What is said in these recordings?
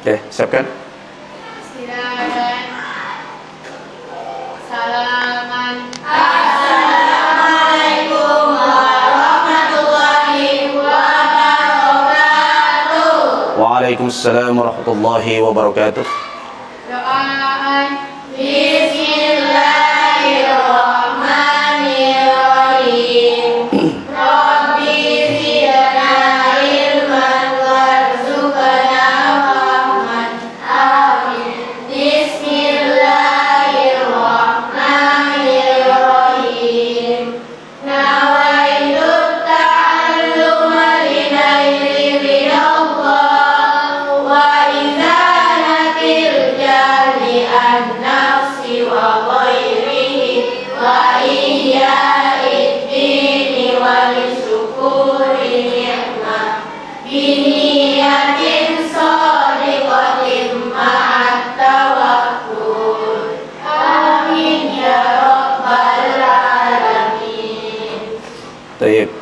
Oke, siapkan. Silakan. Salaman. Assalamualaikum warahmatullahi wabarakatuh. Waalaikumsalam warahmatullahi wabarakatuh. Doaan. Bismillahirrahmanirrahim. Rabbi zidna ilman warzuqna fahman. Amin. Bismillahirrahmanirrahim. Nawaitu ta'alluma linaili ridallah wa izalatil jahli an nafsi wa ghairihi wa ihya'id dini wa lisyukuri ni'mah biniyatin shadiqatin ma'at tawakkul. Amin ya rabbal alamin. Baik.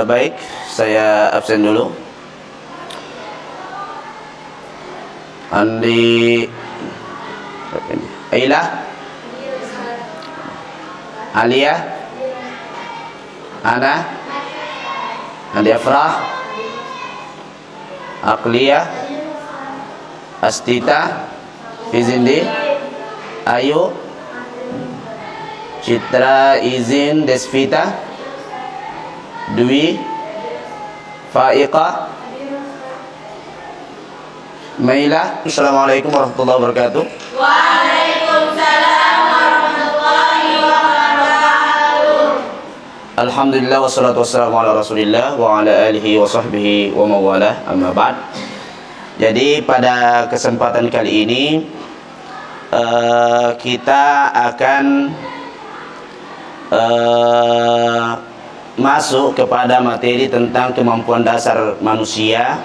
Baik, saya absen dulu. Andi Aila, Alia, Ana, Andi Afrah, Aqlia, Astita, Izindi, Ayu, Citra, Izin, Desvita, Dwi, Faiqa, Maila. Assalamualaikum warahmatullahi wabarakatuh. Waalaikumsalam warahmatullahi wabarakatuh. Alhamdulillah wassalatu wassalamu ala Rasulillah wa ala alihi wa sahbihi wa mawalah, amma ba'd. Jadi pada kesempatan kali ini kita akan masuk kepada materi tentang kemampuan dasar manusia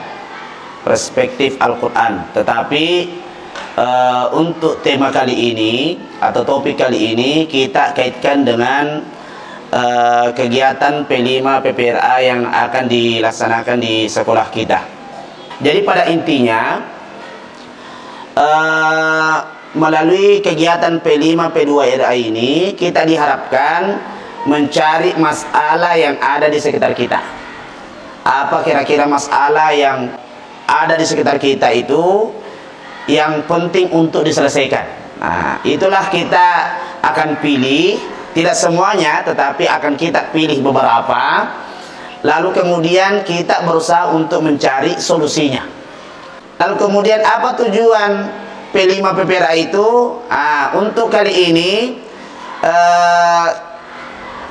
perspektif Al-Quran. Tetapi untuk tema kali ini atau topik kali ini kita kaitkan dengan kegiatan P5 PPRA yang akan dilaksanakan di sekolah kita. Jadi pada intinya melalui kegiatan P5 P2RA ini kita diharapkan mencari masalah yang ada di sekitar kita. Apa kira-kira masalah yang ada di sekitar kita itu yang penting untuk diselesaikan. Nah, itulah kita akan pilih, tidak semuanya, tetapi akan kita pilih beberapa. Lalu kemudian kita berusaha untuk mencari solusinya. Lalu kemudian apa tujuan P5 PPRA itu? Untuk kali ini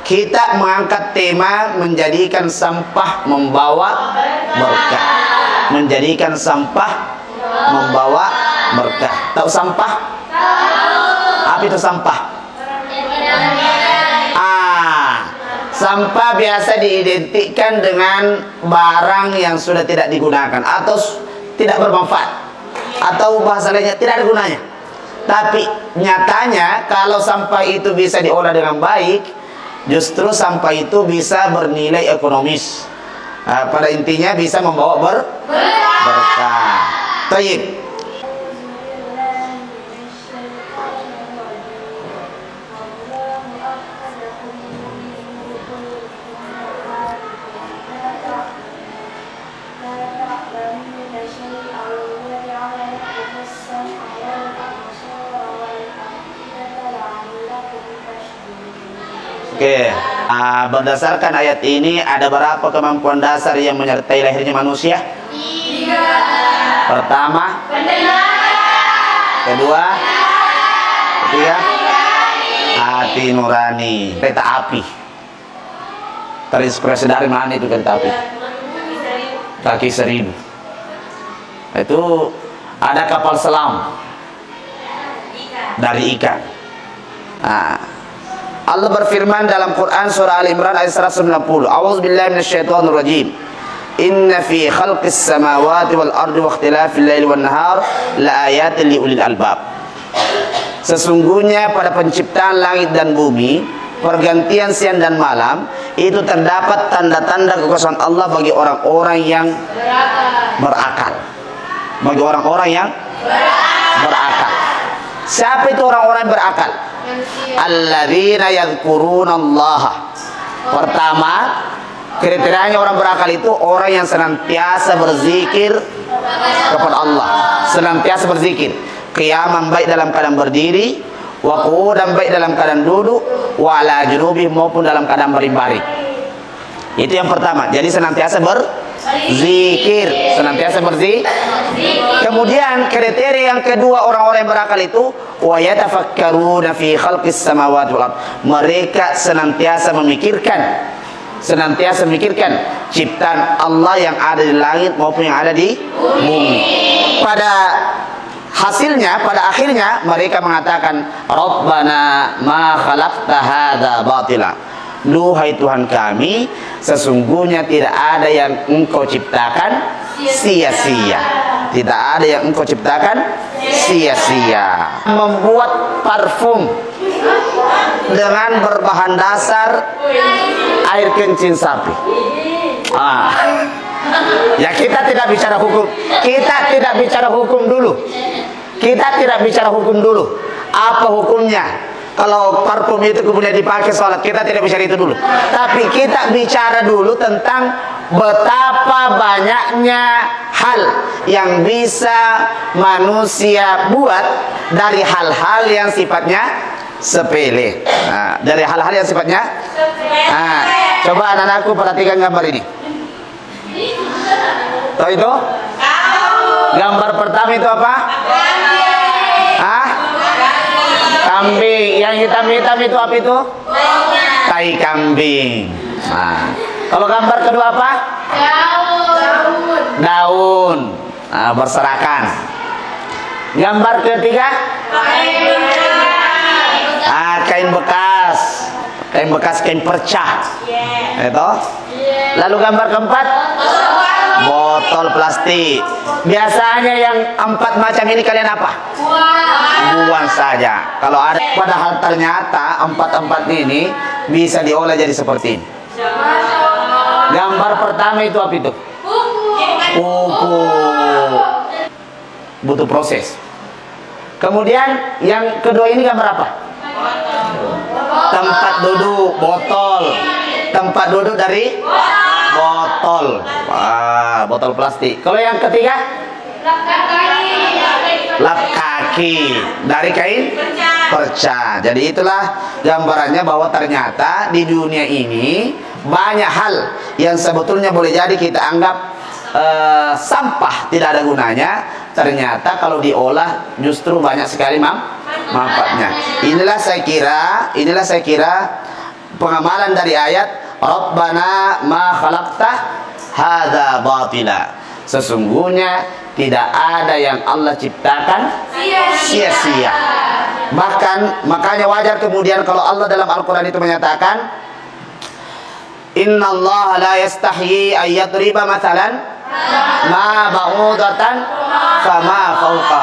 kita mengangkat tema menjadikan sampah membawa berkah. Menjadikan sampah membawa berkah. Tahu sampah? Apa itu sampah? Sampah biasa diidentikan dengan barang yang sudah tidak digunakan atau tidak bermanfaat, atau bahasa lainnya tidak ada gunanya. Tapi nyatanya kalau sampah itu bisa diolah dengan baik, justru sampah itu bisa bernilai ekonomis. Pada intinya bisa membawa berkah. Tayyib. Oke, berdasarkan ayat ini ada berapa kemampuan dasar yang menyertai lahirnya manusia? 3. Pertama, Pendengaran. kedua, ketiga, hati nurani. Kereta api terinspirasi dari mana itu kereta api? Kaki seribu. Itu ada kapal selam dari ikan. Allah berfirman dalam Quran surah Al-Imran ayat 190. A'udzubillahi minasyaitonir rajim. Inna fi khalqis samawati wal ardi wa ikhtilafil laili wan nahar la ayatin liulil albab. Sesungguhnya pada penciptaan langit dan bumi, pergantian siang dan malam, itu terdapat tanda-tanda kekuasaan Allah bagi orang-orang yang berakal. bagi orang-orang yang berakal. Siapa itu orang-orang yang berakal? Alladzina yadhkuruna Allah. Pertama, kriterianya orang berakal itu orang yang senantiasa berzikir kepada Allah, senantiasa berzikir, qiyaman baik dalam keadaan berdiri, wa qu'udan baik dalam keadaan duduk, wa ala junubih maupun dalam keadaan berbaring. Itu yang pertama. Jadi senantiasa berzikir, senantiasa berzikir. Kemudian kriteria yang kedua orang-orang yang berakal itu wa yatafakkaruna fi khalqis samawati wal ard. Mereka senantiasa memikirkan ciptaan Allah yang ada di langit maupun yang ada di bumi. Pada akhirnya mereka mengatakan Rabbana ma khalaqta hadza batila. Duhai Tuhan kami, sesungguhnya tidak ada yang Engkau ciptakan sia-sia. Tidak ada yang Engkau ciptakan sia-sia. Membuat parfum dengan berbahan dasar air kencing sapi. Ya kita tidak bicara hukum. Kita tidak bicara hukum dulu. Apa hukumnya? Kalau parfum itu kemudian dipakai sholat, kita tidak bicara itu dulu. Tapi kita bicara dulu tentang betapa banyaknya hal yang bisa manusia buat dari hal-hal yang sifatnya sepele. Dari hal-hal yang sifatnya coba anak-anakku perhatikan gambar ini. Tahu itu? Gambar pertama itu apa? Kambing. Yang hitam-hitam itu apa itu? Tai kambing. Kalau gambar kedua apa? Daun. Berserakan. Gambar ketiga? Kain bekas, kain percah. Itu. Lalu gambar keempat? Botol plastik. Biasanya yang 4 macam ini kalian apa? Buang saja. Kalau ada, padahal ternyata 4 ini bisa diolah jadi seperti ini. Gambar pertama itu apa itu? Pupuk. Butuh proses. Kemudian yang kedua ini gambar apa? Tempat duduk, botol. Tempat duduk dari botol. Botol plastik. Kalau yang ketiga? Lap kaki dari kain perca. Jadi itulah gambarannya bahwa ternyata di dunia ini banyak hal yang sebetulnya boleh jadi kita anggap sampah, tidak ada gunanya. Ternyata kalau diolah justru banyak sekali manfaatnya. Inilah saya kira pengamalan dari ayat Rabbana ma khalaqta hadza batila. Sesungguhnya tidak ada yang Allah ciptakan sia-sia. Makanya wajar kemudian kalau Allah dalam Al-Quran itu menyatakan Innallaha la yastahyi ayyadriba mathalan ma ba'udatan fama fawqa.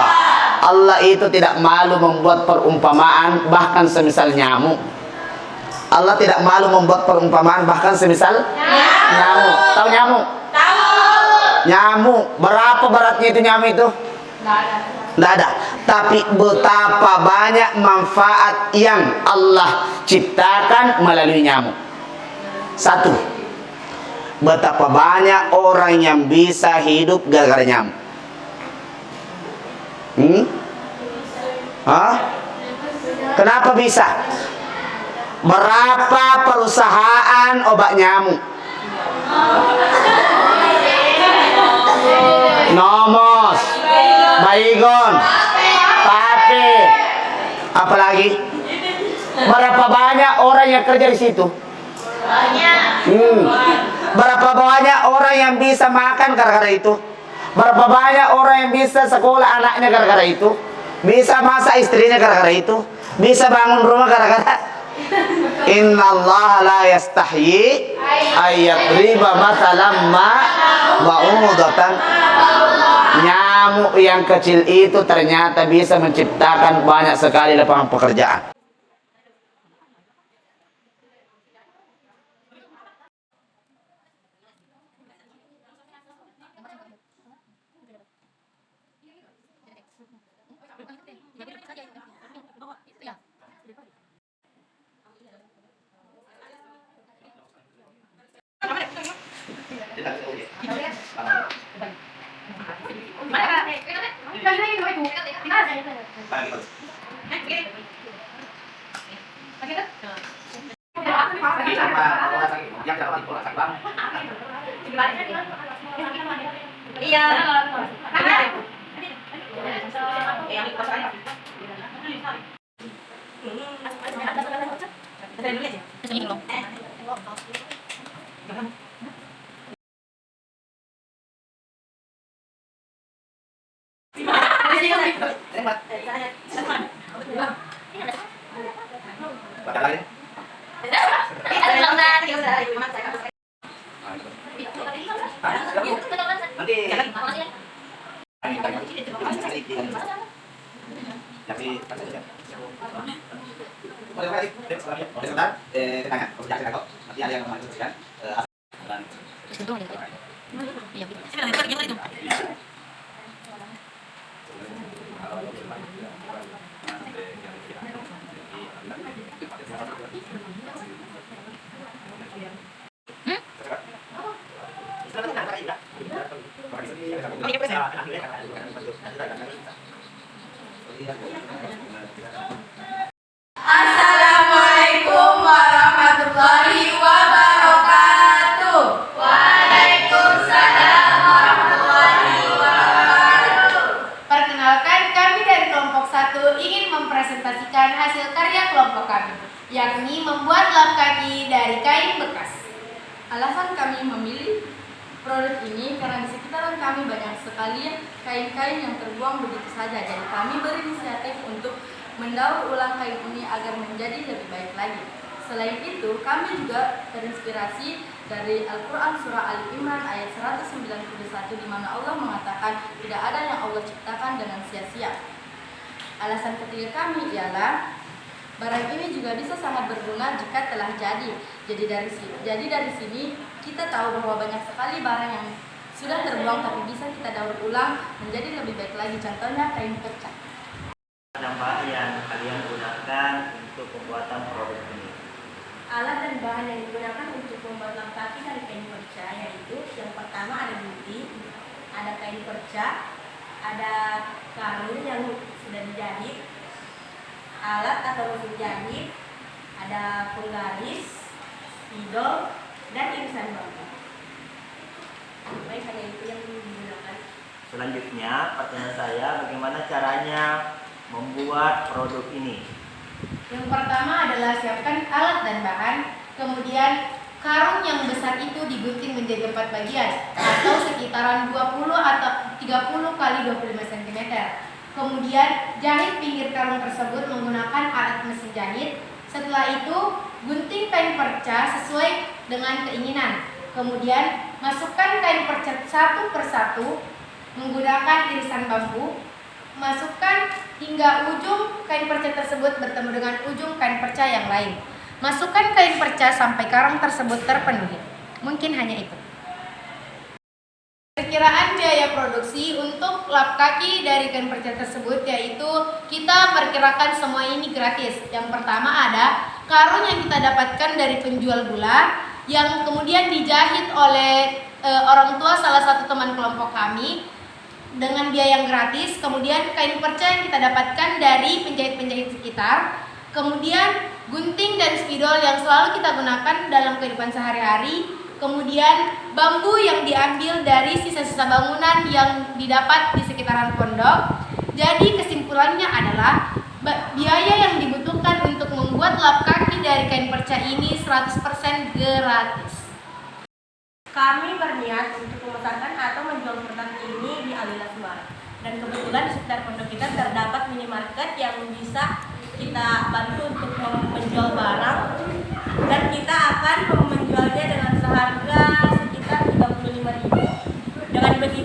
Allah itu tidak malu membuat perumpamaan bahkan semisal nyamuk. Allah tidak malu membuat perumpamaan bahkan semisal nyamuk. Tahu nyamuk? Nyamuk, berapa beratnya itu nyamuk itu? Tidak ada. Tapi betapa banyak manfaat yang Allah ciptakan melalui nyamuk. Satu, betapa banyak orang yang bisa hidup gara-gara nyamuk. Kenapa bisa? Berapa perusahaan obat nyamuk? Nomos, Baygon, Pape, apalagi? Berapa banyak orang yang kerja di situ? Berapa banyak orang yang bisa makan gara-gara itu? Berapa banyak orang yang bisa sekolah anaknya gara-gara itu? Bisa masak istrinya gara-gara itu? Bisa bangun rumah gara-gara? Innallaha la yastahyi ayyadriba mathalan ma ba'udatan. Nyamuk yang kecil itu ternyata bisa menciptakan banyak sekali lapangan pekerjaan. Iya. Assalamualaikum warahmatullahi wabarakatuh. Waalaikumsalam warahmatullahi wabarakatuh. Perkenalkan, kami dari kelompok 1 ingin mempresentasikan hasil karya kelompok kami, yakni membuat lap kaki dari kain bekas. Alasan kami memilih produk ini karena di sekitaran kami banyak sekali kain-kain yang terbuang begitu saja. Jadi kami berinisiatif untuk mendaur ulang kain ini agar menjadi lebih baik lagi. Selain itu, kami juga terinspirasi dari Al-Quran Surah Ali Imran ayat 191 di mana Allah mengatakan tidak ada yang Allah ciptakan dengan sia-sia. Alasan ketiga kami ialah barang ini juga bisa sangat berguna jika telah jadi. Jadi dari sini kita tahu bahwa banyak sekali barang yang sudah terbuang tapi bisa kita daur ulang menjadi lebih baik lagi. Contohnya kain pecah. Dan bahan yang kalian gunakan untuk pembuatan produk ini. Alat dan bahan yang digunakan untuk membuat lap kaki dari kain perca yaitu yang pertama ada gunting, ada kain perca, ada karung yang sudah dijahit, alat atau mesin jahit, ada penggaris, spidol, dan irisan bambu. Baik, hanya itu yang digunakan. Selanjutnya, pertanyaan saya, bagaimana caranya membuat produk ini? Yang pertama adalah siapkan alat dan bahan, kemudian karung yang besar itu digunting menjadi 4 bagian atau sekitaran 20 atau 30 kali 25 cm. Kemudian jahit pinggir karung tersebut menggunakan alat mesin jahit. Setelah itu gunting kain perca sesuai dengan keinginan. Kemudian masukkan kain perca satu persatu menggunakan irisan bambu. Masukkan hingga ujung kain perca tersebut bertemu dengan ujung kain perca yang lain. Masukkan kain perca sampai karung tersebut terpenuhi. Mungkin hanya itu. Perkiraan biaya produksi untuk lap kaki dari kain perca tersebut yaitu kita perkirakan semua ini gratis. Yang pertama ada karung yang kita dapatkan dari penjual gula yang kemudian dijahit oleh orang tua salah satu teman kelompok kami dengan biaya yang gratis. Kemudian kain perca yang kita dapatkan dari penjahit-penjahit sekitar. Kemudian gunting dan spidol yang selalu kita gunakan dalam kehidupan sehari-hari. Kemudian bambu yang diambil dari sisa-sisa bangunan yang didapat di sekitaran pondok. Jadi kesimpulannya adalah biaya yang dibutuhkan untuk membuat lap kaki dari kain perca ini 100% gratis. Kami berniat untuk memasarkan atau menjual produk ini di Alila Semarang. Dan kebetulan di sekitar pondok kita terdapat minimarket yang bisa kita bantu untuk menjual barang. Dan kita akan menjualnya dengan seharga sekitar 35.000. Dengan begitu